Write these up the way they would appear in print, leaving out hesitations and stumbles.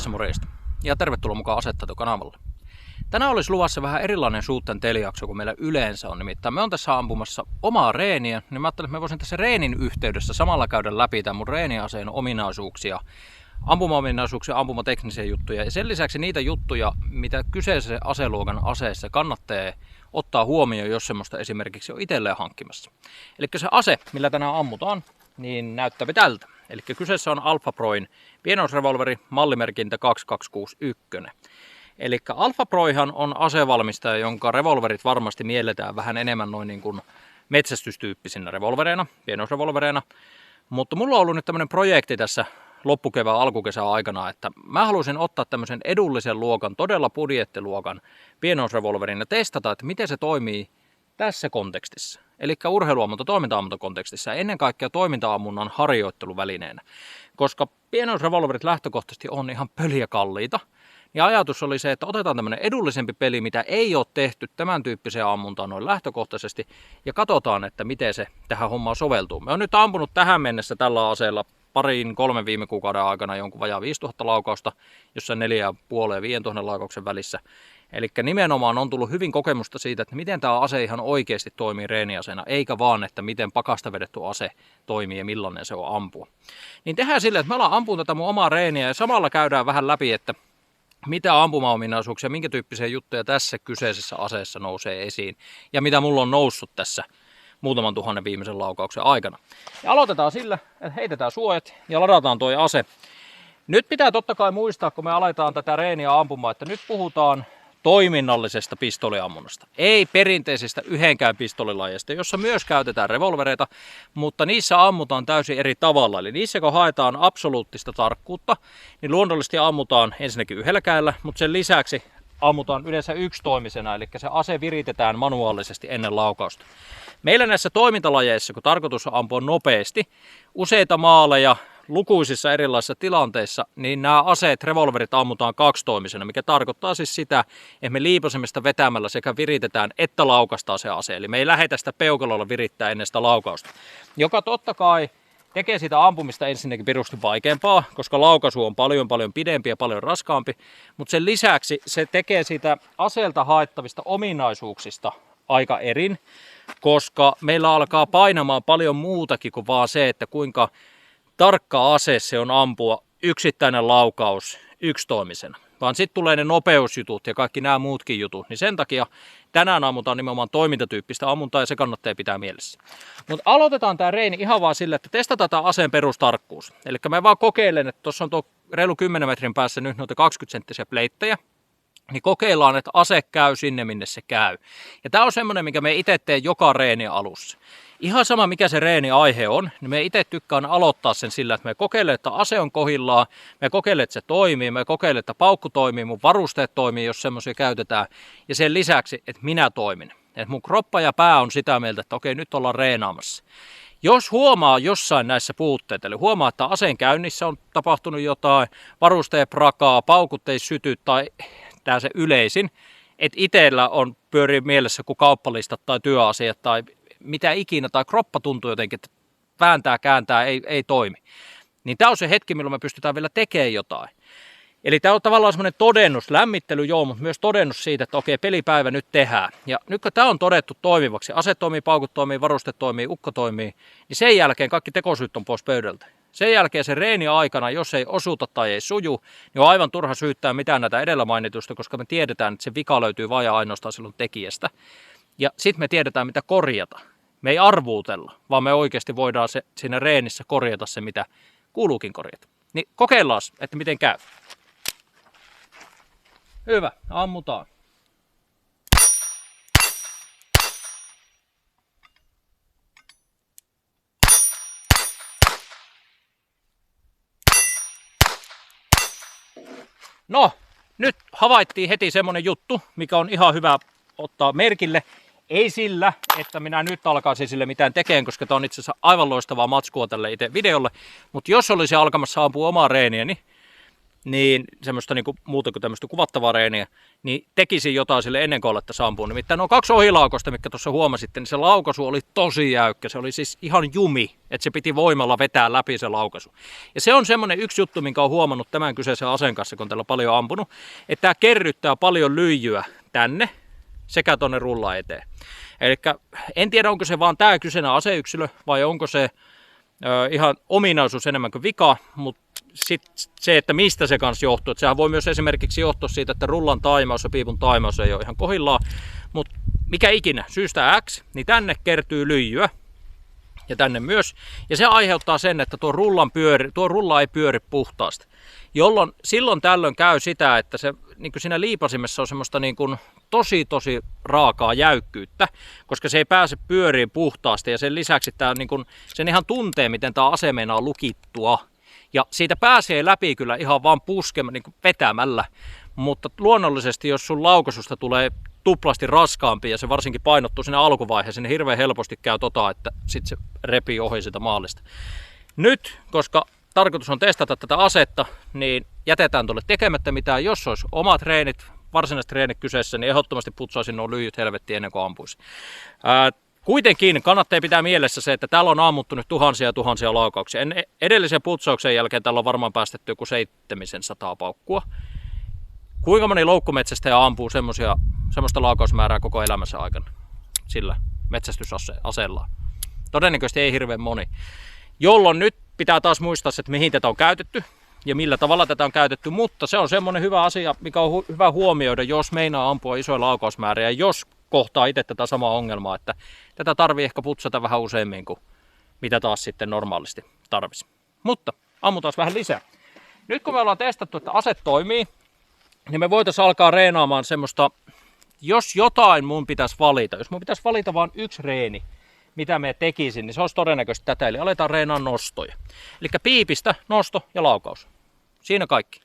tässä morjesta ja tervetuloa mukaan Asetaito-kanavalle. Tänään olisi luvassa vähän erilainen shoot and tell-jakso kuin meillä yleensä on, nimittäin me on tässä ampumassa omaa reeniä, niin mä ajattelin, että mä voisin tässä reenin yhteydessä samalla käydä läpi tämän mun reeniaseen ominaisuuksia, ampuma-ominaisuuksia, ampumateknisiä juttuja ja sen lisäksi niitä juttuja, mitä kyseisen aseluokan aseessa kannattaa ottaa huomioon, jos semmoista esimerkiksi on itselleen hankkimassa. Eli se ase, millä tänään ammutaan, niin näyttää tältä. Eli kyseessä on Alpha Proin pienoisrevolveri, mallimerkintä 2261. Eli Alpha Proihan on asevalmistaja, jonka revolverit varmasti mielletään vähän enemmän noin niin kuin metsästystyyppisinä revolvereina, pienoisrevolvereina. Mutta mulla on ollut nyt tämmöinen projekti tässä loppukevään alkukesän aikana, että mä haluaisin ottaa tämmöisen edullisen luokan, todella budjettiluokan pienoisrevolverin ja testata, että miten se toimii tässä kontekstissa. Eli urheiluammunta, toiminta-ammunta kontekstissa ja ennen kaikkea toiminta-ammunnan harjoitteluvälineenä. Koska pienoisrevolverit lähtökohtaisesti on ihan pöliäkalliita, niin ajatus oli se, että otetaan tämmöinen edullisempi peli, mitä ei ole tehty tämän tyyppiseen ammuntaan noin lähtökohtaisesti, ja katsotaan, että miten se tähän hommaan soveltuu. Me on nyt ampunut tähän mennessä tällä aseella 3 viime kuukauden aikana jonkun vajaa 5000 laukausta, jossain 4,5 ja 5000 laukauksen välissä. Eli nimenomaan on tullut hyvin kokemusta siitä, että miten tämä ase ihan oikeasti toimii reeniaseena, eikä vaan, että miten pakasta vedetty ase toimii ja millainen se on ampua. Niin tehdään silleen, että me ollaan ampuun tätä mun omaa reeniä ja samalla käydään vähän läpi, että mitä ampuma-ominaisuuksia, minkä tyyppisiä juttuja tässä kyseisessä aseessa nousee esiin ja mitä mulla on noussut tässä muutaman tuhannen viimeisen laukauksen aikana. Ja aloitetaan sillä, että heitetään suojat ja ladataan tuo ase. Nyt pitää totta kai muistaa, kun me aletaan tätä reeniä ampumaan, että nyt puhutaan toiminnallisesta pistoliammunnasta. Ei perinteisestä yhdenkään pistolilajista, jossa myös käytetään revolvereita, mutta niissä ammutaan täysin eri tavalla. Eli niissä kun haetaan absoluuttista tarkkuutta, niin luonnollisesti ammutaan ensinnäkin yhdellä kädellä, mutta sen lisäksi ammutaan yleensä yksitoimisena, eli se ase viritetään manuaalisesti ennen laukausta. Meillä näissä toimintalajeissa, kun tarkoitus on ampua nopeasti, useita maaleja, lukuisissa erilaisissa tilanteissa, niin nämä aseet, revolverit ammutaan kaksitoimisena, mikä tarkoittaa siis sitä, että me liiposimesta vetämällä sekä viritetään että laukastaan se ase. Eli me ei lähdetä sitä peukalolla virittää ennen sitä laukausta, joka totta kai tekee sitä ampumista ensinnäkin pirusti vaikeampaa, koska laukaisu on paljon pidempi ja paljon raskaampi, mutta sen lisäksi se tekee siitä aseelta haettavista ominaisuuksista aika erin, koska meillä alkaa painamaan paljon muutakin kuin vaan se, että kuinka tarkka ase se on ampua yksittäinen laukaus yksitoimisena, vaan sitten tulee ne nopeusjutut ja kaikki nämä muutkin jutut, niin sen takia tänään ammutaan nimenomaan toimintatyyppistä ammuntaa ja se kannattaa pitää mielessä. Mutta aloitetaan tämä reeni ihan vaan sillä, että testataan tämä aseen perustarkkuus. Eli mä vaan kokeilen, että tuossa on tuo reilu 10 metrin päässä nyt noita 20-senttisiä pleittejä, niin kokeillaan, että ase käy sinne, minne se käy. Ja tämä on semmoinen, mikä me itse teen joka reeni alussa. Ihan sama, mikä se reeni aihe on, niin me itse tykkään aloittaa sen sillä, että me kokeilen, että ase on kohillaan, me kokeilen, että se toimii, me kokeilen, että paukku toimii, mun varusteet toimii, jos semmoisia käytetään, ja sen lisäksi, että minä toimin. Että mun kroppa ja pää on sitä mieltä, että okei, nyt ollaan reenaamassa. Jos huomaa jossain näissä puutteet, eli huomaa, että aseen käynnissä on tapahtunut jotain, varusteet prakaa, paukut ei syty tai tämä se yleisin, että itsellä on pyörii mielessä kuin kauppalistat tai työasiat tai mitä ikinä, tai kroppa tuntuu jotenkin, että vääntää, kääntää, ei toimi. Niin tämä on se hetki, milloin me pystytään vielä tekemään jotain. Eli tämä on tavallaan semmoinen todennus, lämmittely joo, mutta myös todennus siitä, että okei, pelipäivä nyt tehdään. Ja nyt kun tämä on todettu toimivaksi, ase toimii, paukut toimii, varuste toimii, ukko toimii, niin sen jälkeen kaikki tekosyyt on pois pöydältä. Sen jälkeen se reeni aikana, jos ei osuta tai ei suju, niin on aivan turha syyttää mitään näitä edellä mainitusta, koska me tiedetään, että se vika löytyy vain ja ainoastaan silloin tekijästä. Ja sitten me tiedetään, mitä korjata. Me ei arvuutella, vaan me oikeasti voidaan siinä reenissä korjata se, mitä kuuluukin korjata. Niin kokeillaan, että miten käy. Hyvä, ammutaan. No, nyt havaittiin heti semmonen juttu, mikä on ihan hyvä ottaa merkille. Ei sillä, että minä nyt alkaisin sille mitään tekemään, koska tämä on itse asiassa aivan loistavaa matskua tälle itse videolle. Mutta jos olisi alkamassa ampua omaa reeniäni, niin semmoista niin kuin, muuta kuin tämmöistä kuvattavaa reeniä, niin tekisin jotain sille ennen kuin alettaisiin ampua. Nimittäin nuo 2 ohilaukosta, mitkä tuossa huomasitte, niin se laukaisu oli tosi jäykkä. Se oli siis ihan jumi, että se piti voimalla vetää läpi se laukaisu. Ja se on semmoinen yksi juttu, minkä olen huomannut tämän kyseisen aseen kanssa, kun täällä on paljon ampunut, että tämä kerryttää paljon lyijyä tänne sekä tuonne rullaan eteen. Eli en tiedä, onko se vaan tämä kyseinen aseyksilö vai onko se ihan ominaisuus enemmän kuin vika, mutta sitten se, että mistä se kanssa johtuu. Että sehän voi myös esimerkiksi johtua siitä, että rullan taimaus ja piipun taimaus ei ole ihan kohdillaan, mutta mikä ikinä, syystä X, niin tänne kertyy lyijyä ja tänne myös. Ja se aiheuttaa sen, että tuo rulla ei pyöri puhtaasti, jolloin silloin tällöin käy sitä, että se, niin kuin siinä liipasimessa on semmoista niin kuin tosi raakaa jäykkyyttä, koska se ei pääse pyöriin puhtaasti ja sen lisäksi tämä niin kuin, sen ihan tuntee, miten tämä ase meinaa lukittua. Ja siitä pääsee läpi kyllä ihan vaan niin kuin vetämällä, mutta luonnollisesti jos sun laukaisusta tulee tuplasti raskaampi ja se varsinkin painottuu siinä alkuvaiheessa, niin hirveän helposti käy että sitten se repii ohi sitä maalista. Nyt, koska tarkoitus on testata tätä asetta, niin jätetään tuolle tekemättä mitään. Jos olisi omat treenit, varsinaiset treenit kyseessä, niin ehdottomasti putsaisin nuo lyijyt helvettiin ennen kuin ampuisi. Kuitenkin kannattaa pitää mielessä se, että täällä on ammuttu nyt tuhansia laukauksia. Edellisen putsauksen jälkeen täällä on varmaan päästetty joku 700 paukkua. Kuinka moni loukkumetsästäjä ampuu semmoista laukausmäärää koko elämänsä aikana sillä metsästysaseellaan? Todennäköisesti ei hirveän moni. Jolloin nyt pitää taas muistaa, että mihin tätä on käytetty ja millä tavalla tätä on käytetty, mutta se on semmoinen hyvä asia, mikä on hyvä huomioida, jos meinaa ampua isoja laukausmääriä ja jos kohtaa itse tätä samaa ongelmaa, että tätä tarvii ehkä putsata vähän useammin kuin mitä taas sitten normaalisti tarvisi. Mutta ammutaan vähän lisää. Nyt kun me ollaan testattu, että ase toimii, niin me voitaisiin alkaa reenaamaan semmoista, jos jotain mun pitäisi valita, jos mun pitäisi valita vain yksi reeni, mitä me tekisin, niin se olisi todennäköisesti tätä, eli aletaan reenaa nostoja. Eli piipistä, nosto ja laukaus. Siinä kaikki.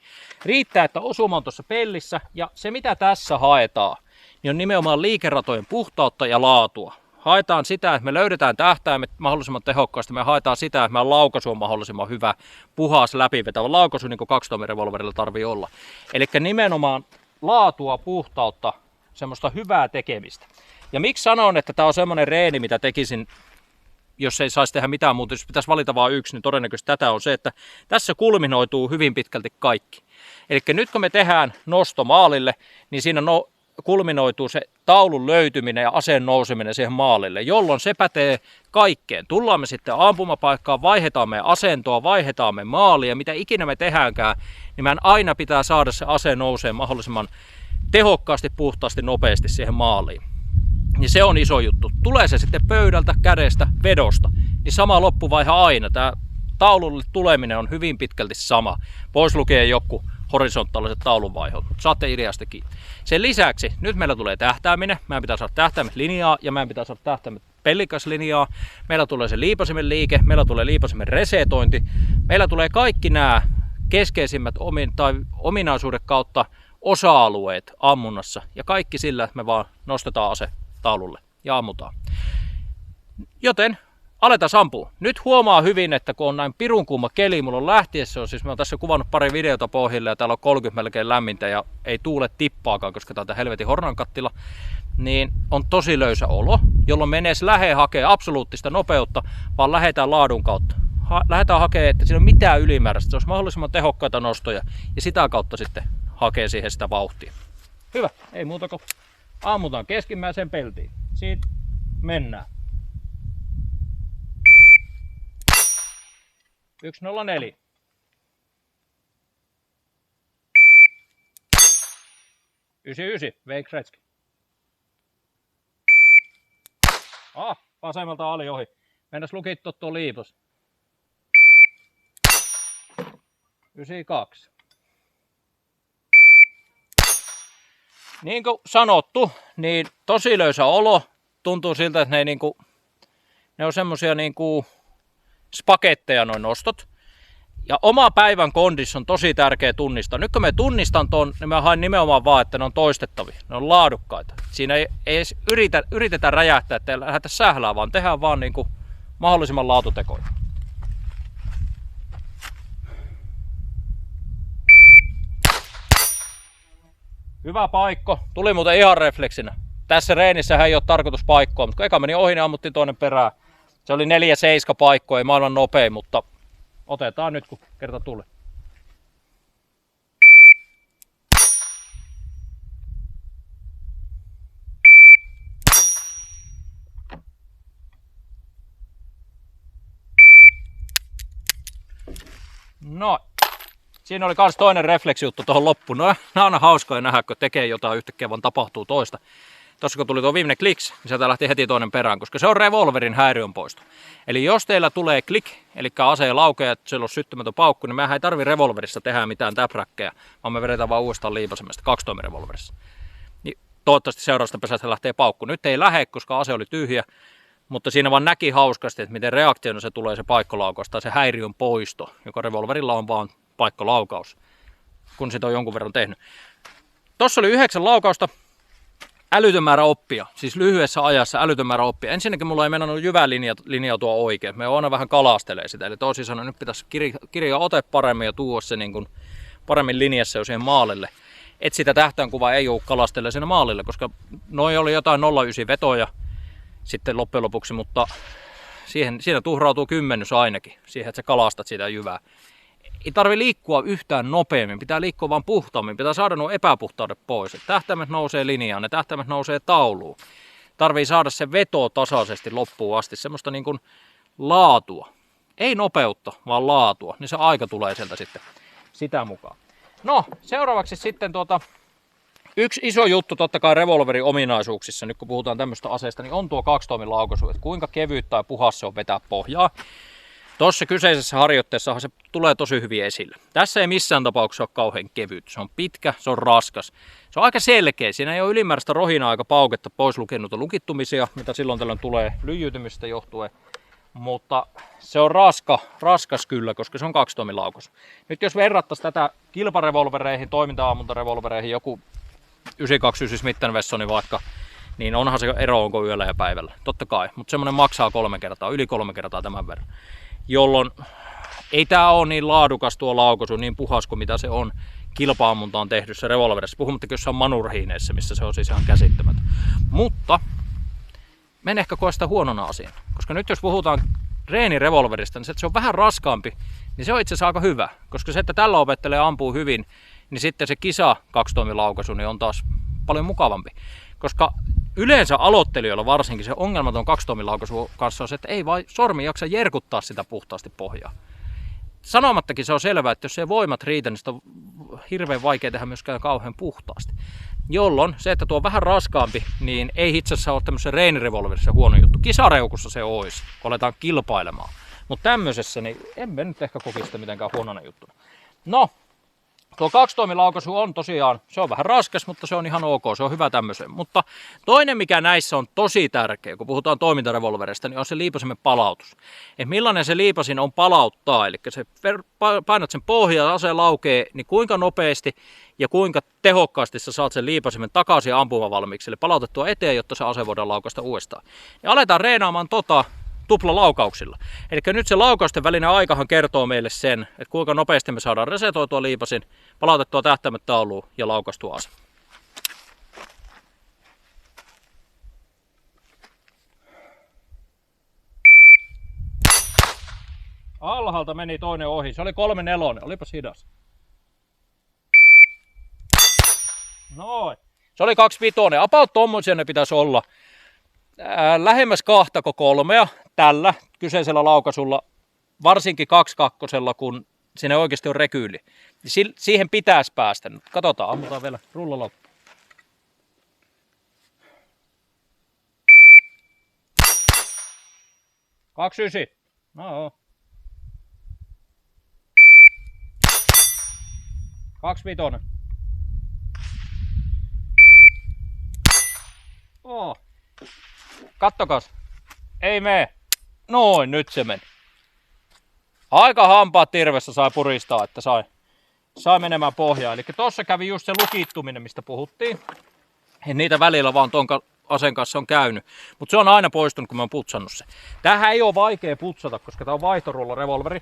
Riittää, että osuma on tuossa pellissä, ja se mitä tässä haetaan, niin on nimenomaan liikeratojen puhtautta ja laatua. Haetaan sitä, että me löydetään tähtäimet mahdollisimman tehokkaasti, me haetaan sitä, että meidän laukaisu on mahdollisimman hyvä, puhas, läpivetävä laukaisu, niin kuin 2-tommin-revolverilla tarvii olla. Eli nimenomaan laatua, puhtautta, semmoista hyvää tekemistä. Ja miksi sanon, että tämä on semmoinen reeni, mitä tekisin, jos ei saisi tehdä mitään muuta, jos pitäisi valita vain yksi, niin todennäköisesti tätä on se, että tässä kulminoituu hyvin pitkälti kaikki. Eli nyt kun me tehdään nosto maalille, niin siinä kulminoituu se taulun löytyminen ja aseen nouseminen siihen maalille, jolloin se pätee kaikkeen. Tullaan me sitten ampumapaikkaan, vaihdetaan me asentoa, vaihdetaan me maalia, mitä ikinä me tehdäänkään, niin meidän aina pitää saada se ase nousee mahdollisimman tehokkaasti, puhtaasti, nopeasti siihen maaliin. Niin se on iso juttu. Tulee se sitten pöydältä, kädestä, vedosta, niin sama loppuvaihe aina. Tämä taululle tuleminen on hyvin pitkälti sama, pois lukien joku horisontaaliset taulunvaihot. Saatte ideasta kiinni. Sen lisäksi nyt meillä tulee tähtääminen. Meidän pitää saada tähtäimet linjaa ja meidän pitää saada tähtäimet pellikaslinjaa. Meillä tulee se liipasimen liike, meillä tulee liipasimen resetointi. Meillä tulee kaikki nämä keskeisimmät ominaisuudet kautta osa-alueet ammunnassa. Ja kaikki sillä, että me vaan nostetaan ase taululle ja ammutaan. Joten aletaan ampua. Nyt huomaa hyvin, että kun on näin pirun kuuma keli, mulla on lähtiessä, siis mä oon tässä kuvannut pari videota pohjille ja täällä on 30 melkein lämmintä ja ei tuule tippaakaan, koska täältä helvetin hornankattila, niin on tosi löysä olo, jolloin me edes lähde hakee absoluuttista nopeutta, vaan lähdetään laadun kautta. Lähdetään hakemaan, että siinä on mitään ylimääräistä, se olisi mahdollisimman tehokkaita nostoja ja sitä kautta sitten hakee siihen sitä vauhtia. Hyvä, ei muuta kuin ammutaan keskimmäiseen peltiin. Siitä mennään. 104. Wayne Gretzky. Vasemmalta ali ohi. Mennäs lukittua tuo liipos. 92. Niin kuin sanottu, niin tosi löysä olo. Tuntuu siltä, että ne on semmosia niinku spaketteja noin nostot. Ja oma päivän kondis on tosi tärkeä tunnistaa. Nyt kun me tunnistan ton, niin mä haen nimenomaan vaan, että ne on toistettavia. Ne on laadukkaita. Siinä ei edes yritetä räjähtää, että ei lähdetä sählää, vaan tehdään vaan niinku mahdollisimman laatutekoja. Hyvä paikko. Tuli muuten ihan refleksinä. Tässä reenissä ei ole tarkoitus paikkoa, mutta kun eka meni ohi, niin ammuttiin toinen perään. Se oli 4-7 paikkoa, ei maailman nopein, mutta otetaan nyt kun kerta tuli. No, siinä oli kans toinen refleksijuttu tuohon loppuun. No, nämä on aina hauskoja nähdä, kun tekee jotain yhtäkkiä, vaan tapahtuu toista. Tuossa kun tuli tuo viimeinen kliks, niin sieltä lähti heti toinen perään, koska se on revolverin häiriönpoisto. Eli jos teillä tulee klik, eli aseen laukea, että siellä on syttymätön paukku, niin mehän ei tarvi revolverissa tehdä mitään täpräkkejä, vaan me vedetään vaan uudestaan liipasimesta 2 revolverissa. Niin toivottavasti seuraavasta pesästä lähtee paukku. Nyt ei lähde, koska ase oli tyhjä, mutta siinä vaan näki hauskasti, että miten reaktiona se tulee se paikkolaukaus tai se häiriön poisto, joka revolverilla on vaan paikkolaukaus, kun sitä on jonkun verran tehnyt. Tossa oli 9 laukausta. Älytön määrä oppia, siis lyhyessä ajassa älytön määrä oppia. Ensinnäkin mulla ei mennä jyvää linjautua oikein. Me aina vähän kalastelee sitä. Eli toisin sanoen nyt pitäisi kirjaa ote paremmin ja tuoda se niin kuin paremmin linjassa jo siihen maalille. Et sitä tähtäinkuvaa ei ole kalastella siinä maalille, koska noi oli jotain 0,9 vetoja sitten loppujen lopuksi, mutta siinä tuhrautuu 10 ainakin siihen, että sä kalastat sitä jyvää. Ei tarvi liikkua yhtään nopeammin, pitää liikkua vaan puhtaammin, pitää saada nuo epäpuhtaudet pois. Tähtäimet nousee linjaan, ne tähtäimet nousee tauluun. Tarvii saada se veto tasaisesti loppuun asti, semmoista niin kuin laatua. Ei nopeutta, vaan laatua, niin se aika tulee sieltä sitten sitä mukaan. No, seuraavaksi sitten yksi iso juttu totta kai revolverin ominaisuuksissa, nyt kun puhutaan tämmöistä aseesta, niin on tuo 2-toimin laukaisu, että kuinka kevyt tai puhas se on vetää pohjaa. Tuossa kyseisessä harjoitteessahan se tulee tosi hyvin esille. Tässä ei missään tapauksessa ole kauhean kevyt. Se on pitkä, se on raskas. Se on aika selkeä. Siinä ei ole ylimääräistä rohinaa aika pauketta pois lukenut lukittumisia, mitä silloin tällöin tulee lyijytymistä johtuen. Mutta se on raskas kyllä, koska se on 2-toimin laukaisu. Nyt jos verrattaisiin tätä kilparevolvereihin, toiminta-ammuntarevolvereihin, joku 929 Smith & Wessoni vaikka, niin onhan se ero, onko yöllä ja päivällä. Totta kai, mutta semmoinen maksaa 3 kertaa, yli 3 kertaa tämän verran. Jolloin ei tää ole niin laadukas tuo laukaisu, niin puhas kuin mitä se on kilpa-ammuntaan tehdyssä revolverissa. Puhumattakin jossain manurhiineissa, missä se on siis ihan käsittämätön. Mutta mä en ehkä koe sitä huonona asiana. Koska nyt jos puhutaan reenirevolverista, niin se, että se on vähän raskaampi, niin se on itse asiassa aika hyvä. Koska se, että tällä opettelee ampuu hyvin, niin sitten se kisa 2-toimin laukaisu niin on taas paljon mukavampi. Koska yleensä aloittelijoilla varsinkin se ongelmaton 2-toimin laukaisu kanssa on se, että ei vaan sormi jaksa jerkuttaa sitä puhtaasti pohjaa. Sanomattakin se on selvää, että jos ei voimat riitä, niin sitä on hirveän vaikea tehdä myöskään kauhean puhtaasti. Jolloin se, että tuo on vähän raskaampi, niin ei itse asiassa ole tämmöisessä reenirevolverissa huono juttu. Kisareukussa se olisi, kun aletaan kilpailemaan. Mutta tämmöisessä, niin emme nyt ehkä kokisi sitä mitenkään huonona juttuna. No, tuo 2-toimin laukaisu on tosiaan, se on vähän raskas, mutta se on ihan ok, se on hyvä tämmöiseen. Mutta toinen, mikä näissä on tosi tärkeä, kun puhutaan toimintarevolverista, niin on se liipasimen palautus. Et millainen se liipasin on palauttaa, eli se painat sen pohjaa, ase laukee, niin kuinka nopeasti ja kuinka tehokkaasti sä saat sen liipasimen takaisin ampumavalmiiksi, eli palautettua eteen, jotta se ase voidaan laukaista uudestaan. Ja aletaan reenaamaan tuplalaukauksilla. Eli nyt se laukausten välinen aikahan kertoo meille sen, että kuinka nopeasti me saadaan resetoitua liipasin, palautettua tähtäimet tauluun ja laukaistua ase. Alhaalta meni toinen ohi, se oli 3-4, olipas hidas. Noin. Se oli 2-5, about tommosia ne pitäisi olla. Lähemmäs 2-3 tällä kyseisellä laukaisulla, varsinkin 2-2, kun siinä oikeasti on rekyyli. Siihen pitäisi päästä. Nyt katsotaan, ammutaan vielä rulla loppu. Kaksi 9. No. 2-5. Oh. Kattokas. Ei mene. Noin, nyt se meni. Aika hampaat tirvessä sai puristaa, että sai menemään pohjaan. Eli tossa kävi just se lukittuminen, mistä puhuttiin. Ja niitä välillä vaan ton aseen kanssa on käynyt. Mutta se on aina poistunut, kun mä oon putsannut se. Tämähän ei ole vaikea putsata, koska tää on vaihtorulla revolveri.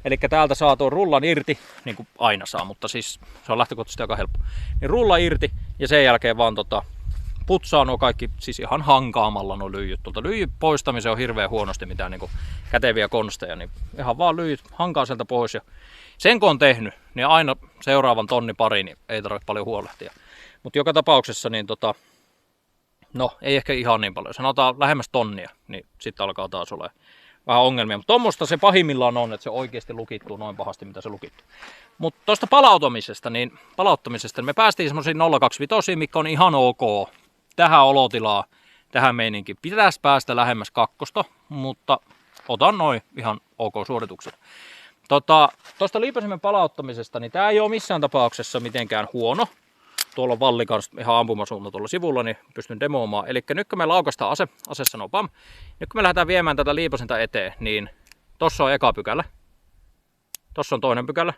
Eli täältä saa tuon rullan irti, niin kuin aina saa, mutta siis se on lähtökohtaisesti aika helppo. Niin rulla irti ja sen jälkeen vaan putsaa nuo kaikki, siis ihan hankaamalla nuo lyijyt. Tuolta lyijyn poistamiseen on hirveän huonosti mitään niin kuin käteviä konsteja, niin ihan vaan lyijyt hankaa sieltä pois. Ja sen kun on tehnyt, niin aina seuraavan tonni pari, niin ei tarvitse paljon huolehtia. Mutta joka tapauksessa, niin no ei ehkä ihan niin paljon. Sanotaan lähemmäs tonnia, niin sitten alkaa taas olla vähän ongelmia. Mutta tuommoista se pahimmillaan on, että se oikeasti lukittuu noin pahasti, mitä se lukittuu. Mutta tuosta palauttamisesta niin me päästiin semmoisiin 025, mikä on ihan ok. Tähän olotilaa, tähän meininkin. Pitäisi päästä lähemmäs kakkosta, mutta otan noin ihan ok suoritukset. Tuosta liipasimen palauttamisesta, niin tämä ei ole missään tapauksessa mitenkään huono. Tuolla on valli kanssa ihan ampumasuunta tuolla sivulla, niin pystyn demoamaan. Eli nyt kun me laukaistaan ase sanoo pam. Nyt kun me lähdetään viemään tätä liipasinta eteen, niin tossa on eka pykälä. Tossa on toinen pykälä.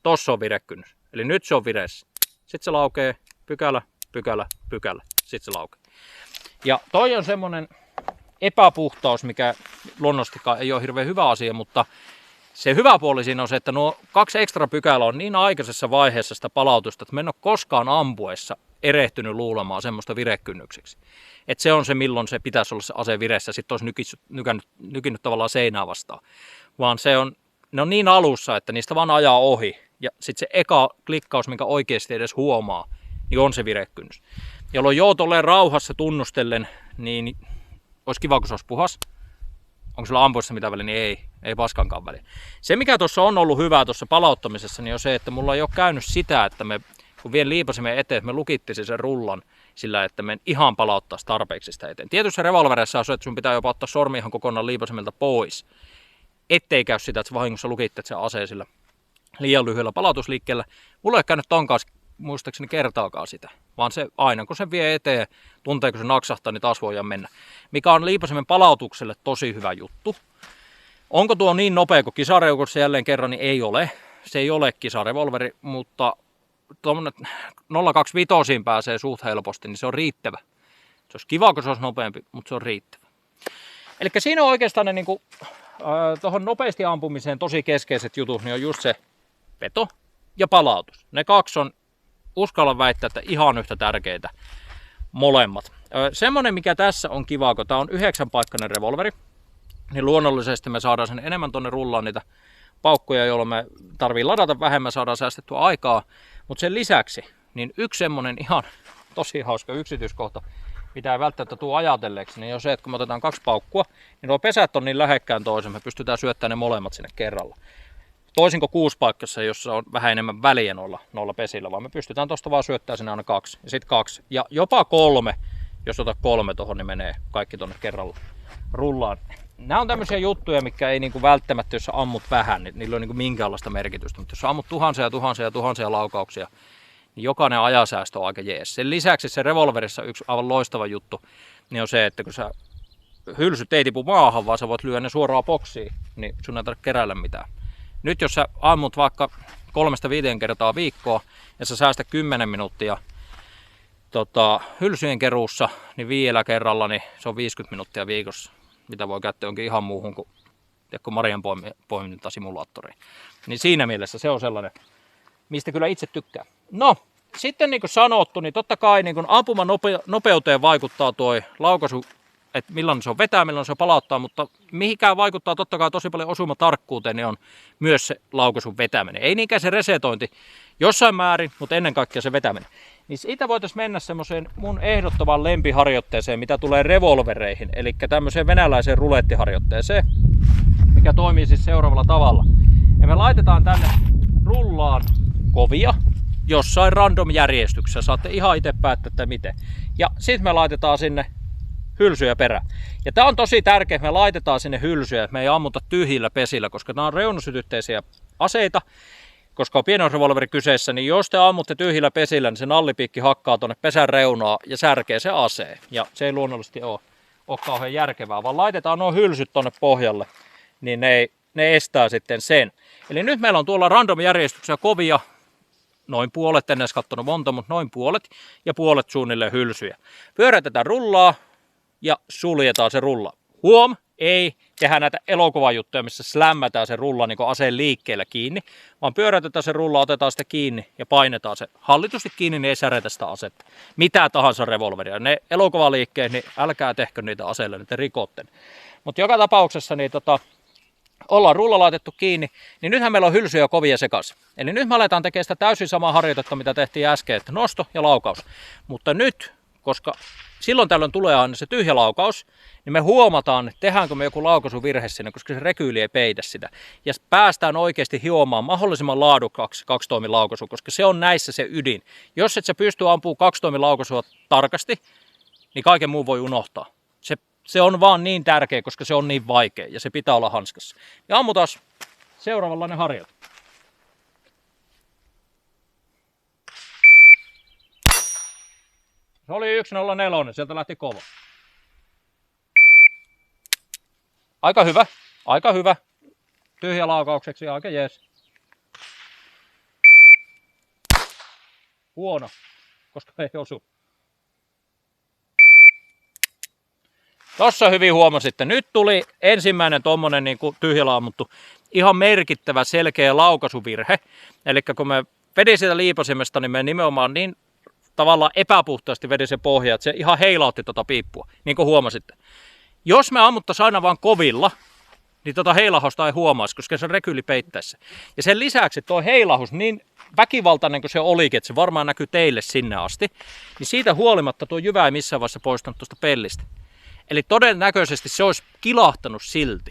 Tossa on virekynnys. Eli nyt se on vireessä. Sitten se laukee pykälä, pykälä, pykälä. Sitten se laukee. Ja toi on semmonen epäpuhtaus, mikä luonnollisestikaan ei ole hirveän hyvä asia, mutta se hyvä puoli siinä on se, että nuo 2 ekstra pykälää on niin aikaisessa vaiheessa sitä palautusta, että me en ole koskaan ampuessa erehtynyt luulemaan semmoista virekynnykseksi. Että se on se, milloin se pitäisi olla se ase vireessä, sitten olisi nykinnyt tavallaan seinää vastaan. Vaan ne on niin alussa, että niistä vaan ajaa ohi. Ja sitten se eka klikkaus, minkä oikeasti edes huomaa, niin on se virekynnys. Jolloin tolleen rauhassa tunnustellen, niin olisi kiva, kun se olisi puhas. Onko sulla ampuessa mitään väliä, niin ei paskankaan väliä. Se mikä tuossa on ollut hyvää tuossa palauttamisessa, niin on se, että mulla ei ole käynyt sitä, että kun vien liipasimme eteen, että me lukittisi sen rullan sillä, että me ihan palauttaisi tarpeeksi sitä eteen. Tietysti revolverissa on se, että sun pitää jopa ottaa sormi ihan kokonaan liipasimelta pois, ettei käy sitä, että sä vahingossa lukittet sen aseen sillä liian lyhyellä palautusliikkeellä. Mulla ei ole käynyt tonkaan muistaakseni kertaakaan sitä, vaan se aina kun se vie eteen, tuntee kun se naksahtaa, niin taas voidaan mennä. Mikä on liipasimen palautukselle tosi hyvä juttu. Onko tuo niin nopea kuin kisareukossa jälleen kerran, niin ei ole. Se ei ole kisarevolveri, mutta tuommoinen 025 pääsee suht helposti, niin se on riittävä. Se olisi kiva, kun se olisi nopeampi, mutta se on riittävä. Eli siinä on oikeastaan ne tuohon nopeasti ampumiseen tosi keskeiset jutut, niin on just se veto ja palautus. Ne 2 on, uskallan väittää, että ihan yhtä tärkeitä molemmat. Semmoinen, mikä tässä on kiva, kun tämä on 9-paikkainen revolveri, niin luonnollisesti me saadaan sen enemmän tonne rullaan niitä paukkuja, jolloin me tarvii ladata vähemmän, saadaan säästettyä aikaa. Mutta sen lisäksi, niin yksi semmoinen ihan tosi hauska yksityiskohta, mitä ei välttämättä tule ajatelleeksi, niin on se, että kun me otetaan 2 paukkua, niin nuo pesät on niin lähekkään toisen, me pystytään syöttämään ne molemmat sinne kerralla. Toisin kuin 6-paikassa, jossa on vähän enemmän väliä noilla pesillä, vaan me pystytään tuosta vaan syöttämään sinne aina 2 ja sitten 2 ja jopa 3, jos otat 3 tuohon, niin menee kaikki tonne kerralla rullaan. Nämä on tämmöisiä juttuja, mitkä ei niinku välttämättä, jos sä ammut vähän, niin niillä on niinku minkäänlaista merkitystä, mutta jos sä ammut tuhansia laukauksia, niin jokainen ajasäästö on aika jees. Sen lisäksi se revolverissa yksi aivan loistava juttu, niin on se, että kun sä hylsyt ei tipu maahan, vaan sä voit lyödä ne suoraan boksiin, niin sun ei tarvitse keräillä mitään. Nyt jos sä ammut vaikka 3-5 kertaa viikkoa ja sä säästät 10 minuuttia hylsyjen keruussa, niin 5 kerralla niin se on 50 minuuttia viikossa, mitä voi käyttää jonkin ihan muuhun kuin marjan poimintasimulaattoriin. Niin siinä mielessä se on sellainen, mistä kyllä itse tykkään. No, sitten niin kuin sanottu, niin totta kai niin kuin ampuman nopeuteen vaikuttaa tuo laukaisu, että milloin se on vetää, milloin se on palauttaa, mutta mihinkään vaikuttaa totta kai tosi paljon osumatarkkuuteen, niin on myös se laukaisun vetäminen. Ei niinkään se resetointi jossain määrin, mutta ennen kaikkea se vetäminen. Niin siitä voitaisiin mennä semmoiseen mun ehdottoman lempiharjoitteeseen, mitä tulee revolvereihin, eli tämmöiseen venäläiseen rulettiharjoitteeseen, mikä toimii siis seuraavalla tavalla. Ja me laitetaan tänne rullaan kovia jossain random järjestyksessä, saatte ihan itse päättää, että miten. Ja sitten me laitetaan sinne hylsyjä perään. Ja tää on tosi tärkeää, että me laitetaan sinne hylsyjä, että me ei ammuta tyhjillä pesillä, koska nämä on reunasytytteisiä aseita. Koska on pienoisrevolveri kyseessä, niin jos te ammutte tyhjillä pesillä, niin se nallipiikki hakkaa tuonne pesän reunaa ja särkee se aseen. Ja se ei luonnollisesti ole kauhean järkevää, vaan laitetaan nuo hylsyt tuonne pohjalle, niin ne estää sitten sen. Eli nyt meillä on tuolla random järjestyksessä kovia, noin puolet, en edes katsonut monta, mutta noin puolet, ja puolet suunnilleen hylsyjä. Pyörätetään rullaa ja suljetaan se rulla. Huom! ei tehdä näitä elokuvajuttuja, missä slämmätään se rulla niin aseen liikkeellä kiinni, vaan pyöräytetään se rulla, otetaan sitä kiinni ja painetaan se hallitusti kiinni, niin ei säretä sitä asetta. Mitä tahansa revolveria. Ne elokuvaliikkeet, niin älkää tehkö niitä aseille, niin te rikotte. Mutta joka tapauksessa niin ollaan rulla laitettu kiinni, niin nythän meillä on hylsyjä kovia sekaisin. Eli nyt me aletaan tekemään sitä täysin samaa harjoitetta, mitä tehtiin äsken, että nosto ja laukaus. Mutta nyt, koska silloin tällöin tulee aina se tyhjä laukaus, niin me huomataan, että tehdäänkö me joku laukaisuvirhe sinne, koska se rekyyli ei peitä sitä. Ja päästään oikeasti hiomaan mahdollisimman laadukkaaksi kaksitoimilaukaisu, koska se on näissä se ydin. Jos et sä pysty ampumaan kaksitoimilaukaisua tarkasti, niin kaiken muu voi unohtaa. Se on vaan niin tärkeä, koska se on niin vaikea ja se pitää olla hanskassa. Ja ammutaan seuraavanlainen harjoite. Se oli 104, sieltä lähti kova. Aika hyvä, aika hyvä. Tyhjä laukaukseksi, aika jees. Huono, koska ei osu. Tossa hyvin huomasitte. Nyt tuli ensimmäinen tommonen niin kuin tyhjällä ammuttu ihan merkittävä selkeä laukaisuvirhe. Eli kun me vedin sitä liipasimesta, niin me nimenomaan niin tavallaan epäpuhtaasti vedin se pohja, että se ihan heilautti tota piippua, niin kuin huomasitte. Jos me ammuttais aina vaan kovilla, niin tota heilahosta ei huomaisi, koska se rekyyli peittäisi. Ja sen lisäksi tuo heilahus, niin väkivaltainen kuin se olikin, että se varmaan näkyy teille sinne asti, niin siitä huolimatta tuo jyvä ei missään vaiheessa poistanut tuosta pellistä. Eli todennäköisesti se olisi kilahtanut silti,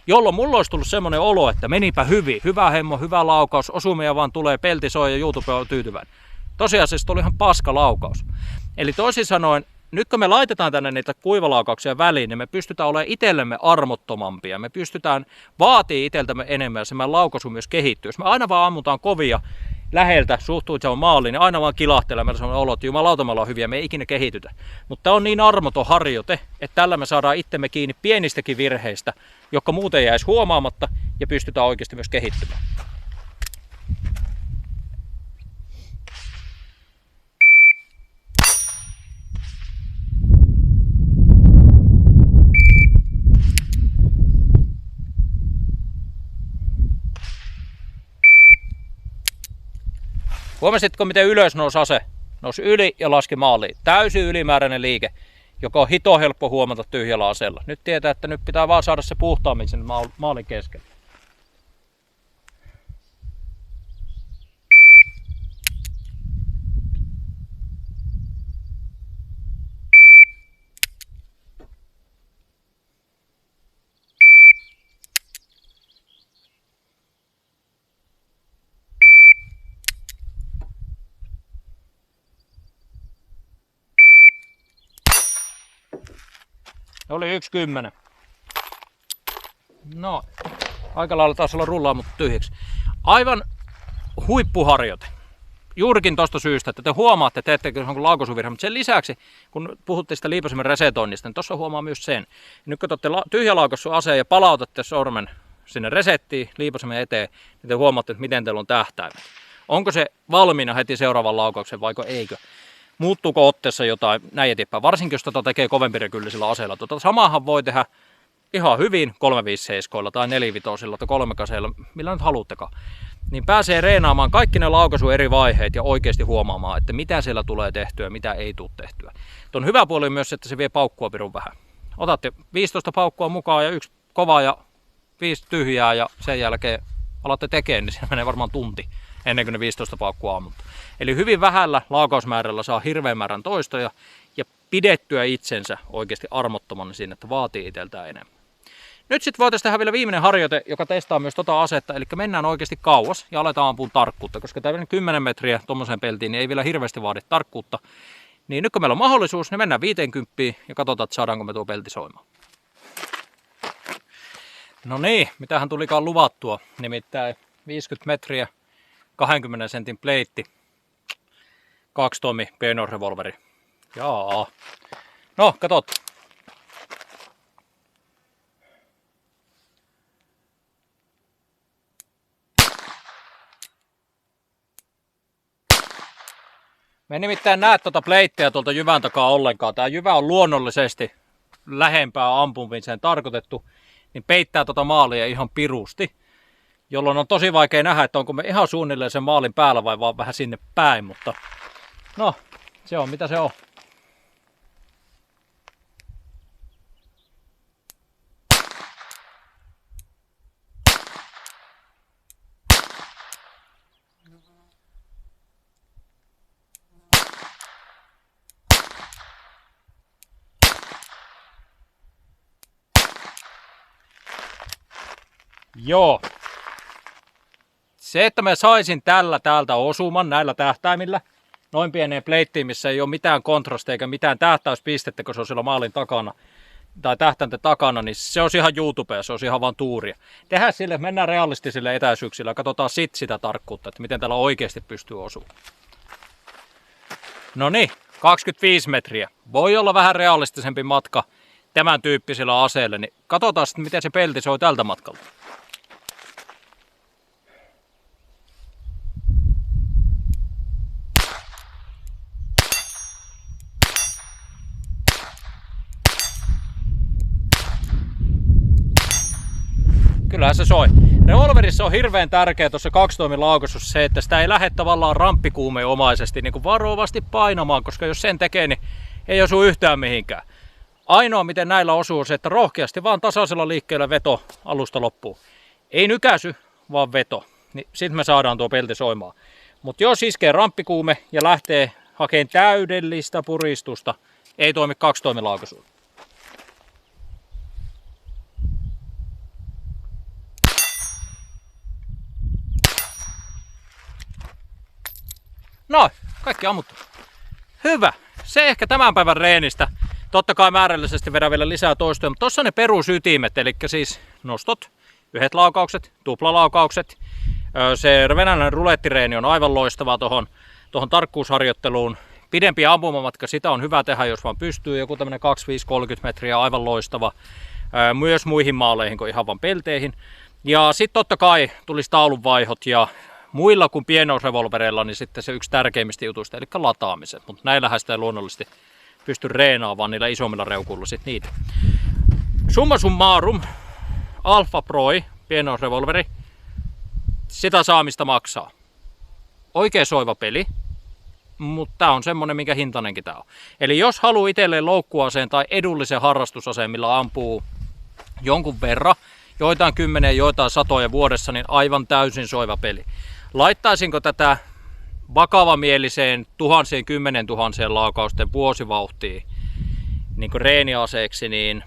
jolloin mulla olisi tullut semmoinen olo, että menipä hyvin, hyvä hemmo, hyvä laukaus, osumia vaan tulee, pelti soi ja YouTube on tyytyväinen. Tosiasiassa tuli ihan paska laukaus. Eli toisin sanoen, nyt kun me laitetaan tänne niitä kuivalaukauksia väliin, niin me pystytään olemaan itsellemme armottomampia. Me pystytään vaatimaan itseltämme enemmän ja se meidän laukaisu myös kehittyy. Jos me aina vaan ammutaan kovia läheltä suhtuutsevan maaliin, niin aina vaan kilahtelee meillä sellainen olo, että jumalauta, me ollaan hyviä, me ei ikinä kehitytä. Mutta tämä on niin armoton harjoite, että tällä me saadaan itsemme kiinni pienistäkin virheistä, jotka muuten jäisi huomaamatta ja pystytään oikeasti myös kehittymään. Huomasitko, miten ylös nousi ase? Nousi yli ja laski maaliin. Täysin ylimääräinen liike, joka on hito helppo huomata tyhjällä aseella. Nyt tietää, että nyt pitää vaan saada se puhtaammin sinne maalin keskelle. Oli 1.10. No, aika lailla taas olla rullaa, mutta tyhjäksi. Aivan huippuharjoite. Juurikin tuosta syystä, että te huomaatte, että teette jonkun laukaisuvirhe, mutta sen lisäksi, kun puhutte sitä liipasimen resetoinnista, niin tuossa huomaa myös sen. Nyt kun te olette tyhjälaukaissut aseen ja palautatte sormen sinne resettiin, liipasimen eteen, niin te huomaatte, että miten teillä on tähtäimet. Onko se valmiina heti seuraavan laukauksen vaiko eikö? Muuttuuko otteessa jotain näin eteenpäin, varsinkin jos tätä tekee kovempi rekyylisillä aseilla. Samahan voi tehdä ihan hyvin 357 tai 45 tai 3 kaseilla, millä nyt haluattekaan. Niin pääsee reenaamaan kaikki ne laukaisun eri vaiheet ja oikeasti huomaamaan, että mitä siellä tulee tehtyä ja mitä ei tule tehtyä. Tuon hyvä puoli on myös, että se vie paukkua pirun vähän. Otatte 15 paukkua mukaan ja 1 kova ja 5 tyhjää ja sen jälkeen alatte tekemään, niin siinä menee varmaan tunti ennen kuin ne 15 paukkua ammuttu. Eli hyvin vähällä laukausmäärällä saa hirveän määrän toistoja ja pidettyä itsensä oikeasti armottomana siinä, että vaatii itseltään enemmän. Nyt sitten voitaisiin tehdä vielä viimeinen harjoite, joka testaa myös tota asetta, eli mennään oikeasti kauas ja aletaan ampumaan tarkkuutta, koska tämä 10 metriä tuommoiseen peltiin niin ei vielä hirveästi vaadi tarkkuutta. Niin nyt kun meillä on mahdollisuus, niin mennään 50 ja katsotaan, että saadaanko me tuo pelti soimaan. No niin, mitähän tulikaan luvattua, nimittäin 50 metriä, 20 sentin pleitti, 2 tommi pienoisrevolveri. Jaa. No, katot. Me nimittäin näe tuota pleittiä tuolta jyvän takaa ollenkaan. Tää jyvä on luonnollisesti lähempää ampumiseen tarkoitettu, niin peittää tota maalia ihan pirusti, jolloin on tosi vaikea nähdä, että onko me ihan suunnilleen sen maalin päällä vai vaan vähän sinne päin, mutta no, se on mitä se on. Joo. Se, että mä saisin täältä osuman näillä tähtäimillä, noin pieneen pleittiin, missä ei ole mitään kontrastia eikä mitään tähtäyspistettä, kun se on siellä maalin takana, tai tähtäinten takana, niin se on ihan YouTubea, se on ihan vaan tuuria. Tehdään sille, mennään realistisille etäisyyksillä ja katsotaan sitten sitä tarkkuutta, että miten täällä oikeasti pystyy osumaan. No niin, 25 metriä. Voi olla vähän realistisempi matka tämän tyyppisellä aseella, niin katsotaan sitten, miten se pelti soi tältä matkalta. Kyllähän se soi. Revolverissa on hirveän tärkeä tuossa kaksitoimilaukaisussa se, että sitä ei lähde tavallaan ramppikuumeomaisesti niin kuin varovasti painamaan, koska jos sen tekee, niin ei osu yhtään mihinkään. Ainoa miten näillä osuu on se, että rohkeasti vaan tasaisella liikkeellä veto alusta loppuun. Ei nykäisy, vaan veto. Niin sitten me saadaan tuo pelti soimaan. Mutta jos iskee ramppikuume ja lähtee hakemaan täydellistä puristusta, ei toimi kaksitoimilaukaisuun. No, kaikki ammuttu. Hyvä. Se ehkä tämän päivän reenistä. Totta kai määrällisesti vedän vielä lisää toistoja, mutta tossa on ne perusytimet, eli siis nostot, yhdet laukaukset, tuplalaukaukset. Se venäläinen rulettireeni on aivan loistava tuohon tarkkuusharjoitteluun. Pidempi ampumamatka, sitä on hyvä tehdä, jos vaan pystyy. Joku tämmönen 25-30 metriä, aivan loistava. Myös muihin maaleihin kuin ihan vaan pelteihin. Ja sitten totta kai tulisi taulunvaihot ja muilla kuin pienousrevolvereilla, niin sitten se yksi tärkeimmistä jutuista, eli lataamiset. Mutta näillähän sitä ei luonnollisesti pysty reenaamaan niillä isommilla reukuilla sit niitä. Summa summarum, Alpha Proi, pienousrevolveri, sitä saamista maksaa. Oikein soiva peli, mutta tää on semmonen, minkä hintainenkin tää on. Eli jos haluaa itselleen loukkuaseen tai edullisen harrastusaseen, millä ampuu jonkun verran, joitain kymmeniä, joitain satoja vuodessa, niin aivan täysin soiva peli. Laittaisinko tätä vakavamieliseen tuhansien, 10 000 laukausten vuosivauhtiin niin kuin reeniaseeksi, niin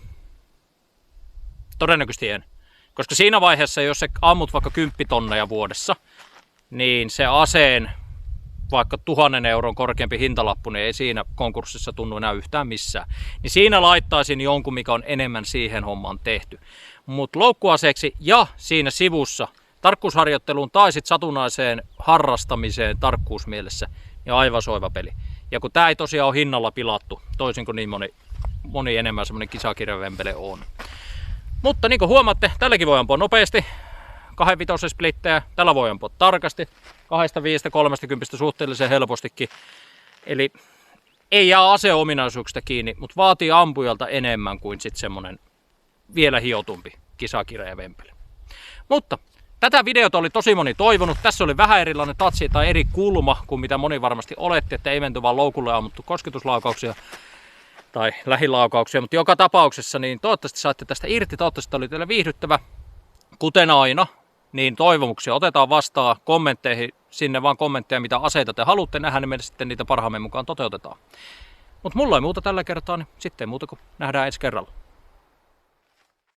todennäköisesti en. Koska siinä vaiheessa, jos sä ammut vaikka 10 tonneja vuodessa, niin se aseen vaikka 1 000 euron korkeampi hintalappu, niin ei siinä konkurssissa tunnu enää yhtään missään. Niin siinä laittaisin jonkun, mikä on enemmän siihen hommaan tehty. Mutta loukkuaseeksi ja siinä sivussa tarkkuusharjoitteluun tai sitten satunnaiseen harrastamiseen tarkkuusmielessä, niin aivan soiva peli. Ja kun tää ei tosiaan ole hinnalla pilattu, toisin kuin niin moni enemmän semmonen kisakirjavempele on. Mutta niin kuin huomaatte, tälläkin voi ampua nopeasti, 2-5 splittejä, tällä voi ampua tarkasti, 2-5-30 suhteellisen helpostikin. Eli ei jää aseominaisuuksista kiinni, mutta vaatii ampujalta enemmän kuin sitten semmonen vielä hiotumpi kisakirjavempele. Mutta tätä videota oli tosi moni toivonut. Tässä oli vähän erilainen tatsi tai eri kulma kuin mitä moni varmasti oletti, että ei menty vaan loukulle ammuttu kosketuslaukauksia tai lähilaukauksia, mutta joka tapauksessa niin toivottavasti saatte tästä irti, toivottavasti oli teille viihdyttävä. Kuten aina, niin toivomuksia otetaan vastaan kommentteihin, sinne vaan kommentteja, mitä aseita te haluatte nähdä, niin me sitten niitä parhaamme mukaan toteutetaan. Mutta mulla ei muuta tällä kertaa, niin sitten ei muuta kuin nähdään ensi kerralla.